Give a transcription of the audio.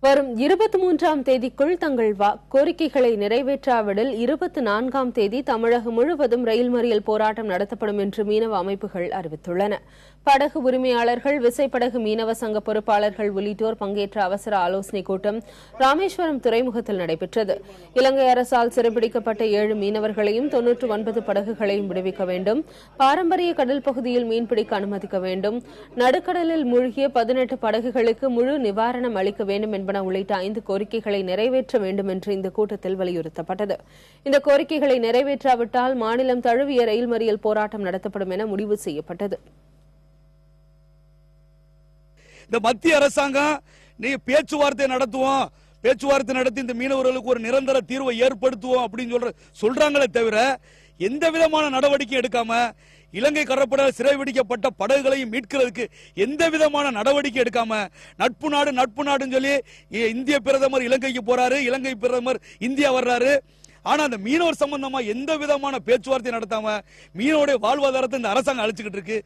வரும் 23ஆம் தேதிக்குள் தங்கள் கோரிக்கைகளை நிறைவேற்றாவிடில் 24ஆம் தேதி தமிழகம் முழுவதும் ரயில் மறியல் போராட்டம் நடத்தப்படும் என்று மீனவ அமைப்புகள் அறிவித்துள்ளன. படகு உரிமையாளர்கள், விசைப்படகு மீனவ சங்க பொறுப்பாளர்கள் உள்ளிட்டோர் பங்கேற்ற அவசர ஆலோசனைக் கூட்டம் ராமேஸ்வரம் துறைமுகத்தில் நடைபெற்றது. இலங்கை அரசால் சிறைபிடிக்கப்பட்ட 7 மீனவர்களையும் 99 படகுகளையும் விடுவிக்க வேண்டும், பாரம்பரிய கடல் பகுதியில் மீன்பிடிக்க அனுமதிக்க வேண்டும், நடுக்கடலில் மூழ்கிய 18 படகுகளுக்கு முழு நிவாரணம் அளிக்க வேண்டும் என்பன உள்ளிட்ட 5 கோரிக்கைகளை நிறைவேற்ற வேண்டும் என்று இந்த கூட்டத்தில் வலியுறுத்தப்பட்டது. இந்த கோரிக்கைகளை நிறைவேற்றாவிட்டால் மாநிலம் தழுவிய ரயில் மறியல் போராட்டம் நடத்தப்படும் என முடிவு செய்யப்பட்டது. இந்த மத்திய அரசாங்கம் நீ பேச்சுவார்த்தை நடத்துவோம், பேச்சுவார்த்தை நடத்தி இந்த மீனவர்களுக்கு ஒரு நிரந்தர தீர்வை ஏற்படுத்துவோம் அப்படின்னு சொல்றாங்களே தவிர எந்த விதமான நடவடிக்கை எடுக்காம இலங்கை கடற்படையால் சிறைபிடிக்கப்பட்ட படகுகளையும் மீட்கிறதுக்கு எந்த விதமான நடவடிக்கை எடுக்காம நட்பு நாடுன்னு சொல்லி இந்திய பிரதமர் இலங்கைக்கு போறாரு, இலங்கை பிரதமர் இந்தியா வர்றாரு. ஆனா அந்த மீனவர் சம்பந்தமா எந்த விதமான பேச்சுவார்த்தை நடத்தாம மீனவருடைய வாழ்வாதாரத்தை இந்த அரசாங்கம் அழிச்சுக்கிட்டு இருக்கு.